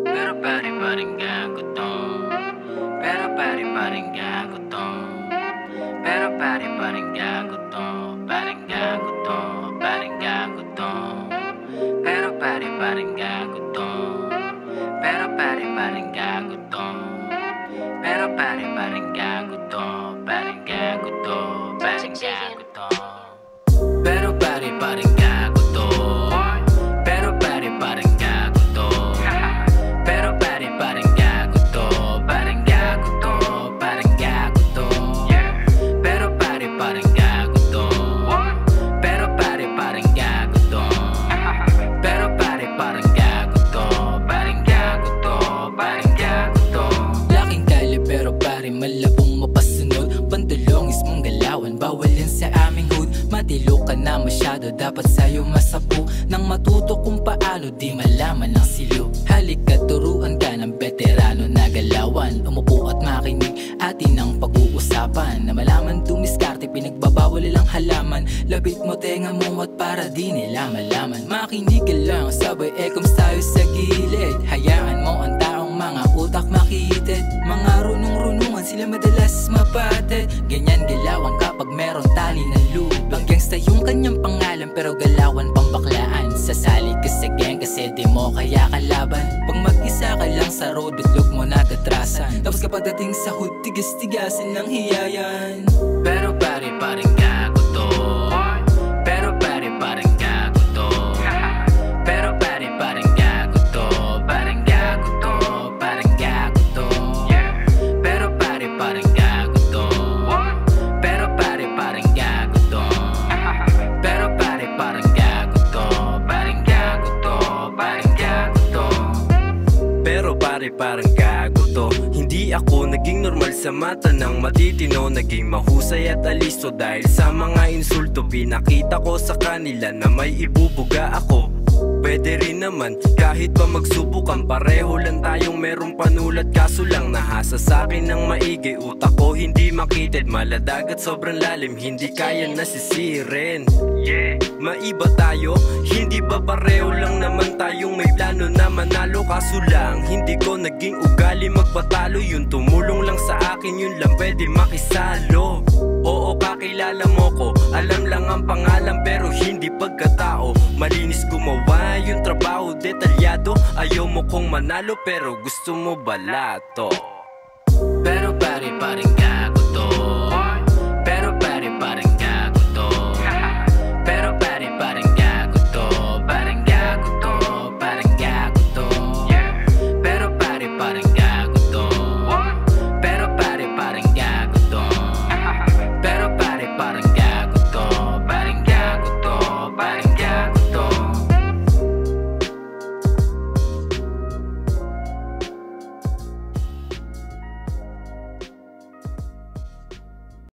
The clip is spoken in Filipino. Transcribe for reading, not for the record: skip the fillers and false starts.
Pero pare-paring gago to. Pero pare-paring gago to. Pero pare-paring gago to. Paring gago to. Paring gago to. Pero pare-paring gago to. Pero pare-paring gago to. Pero pare-paring gago to. Paring gago to. Paring gago to. Pero pare-paring gago to. Pero pare-paring gago to. Pero pare-paring gago to. Paring gago to. Paring gago to. Pero pare-paring gago to. Pero pare-paring gago to. Pero pare-paring gago to. Paring gago to. Paring gago to. Laking dali pero pare malabong mapasunod. Pantulongis mong galawan, bawal yan sa aming hood. Matilo ka na masyado, dapat sa'yo masapu. Nang matuto kung paano di malaman ng silo. Halika turuan ka ng veterano na galawan. Umupo at makinig, atin ang pag-uusapan. Na malaman dumiskarte, pinagbabawal ilang halaman. Labit mo tenga mo at para di nila malaman. Makinig ka lang, sabay ekoms tayo sa gilid. Hayaan mo ang taong mga utak makitid. Mga runong-runungan sila madalas mapatid. Ganyan galawan kapag meron tali ng lubang. Gangsta yung kanyang pangalan pero galawan pambaklaan. Sasali ka sa gang kasi di mo kaya kalaban. Pag mag-isa ka lang sa road, bitlog mo nagatrasan. Tapos kapag dating sa hood, tigas-tigasin ng hiyayan. Pero pare-paring gago to. Pero pare-paring gago to. Pero pare-paring gago to. Paring gago to. Paring gago to. Pero pare-paring gago to. Pero pare-paring gago to. Pero pare-paring gago to. Paring gago to. Paring gago to. Pero pare parang gago to. Hindi ako naging normal sa mata ng matitino. Naging mahusay at alisto dahil sa mga insulto. Pinakita ko sa kanila na may ibubuga ako. Pwede rin naman kahit pa magsubukan. Pareho lang tayong merong panulat. Kaso lang nahasa sa akin ng maigi. Utak ko hindi makitid, maladag at sobrang lalim. Hindi kaya nasisirin. Maiba tayo, hindi ba pareho lang naman tayong may plano na manalo. Kaso lang hindi ko naging ugali magpatalo. Yung tumulong lang sa akin, yun lang pwede makisalo. Oo, kakilala mo ko, alam lang ang pangalan pero hindi pagkatao. Malinis gumawa yung trabaho, detalyado. Ayaw mo kong manalo pero gusto mo balato. Pero pare-paring gago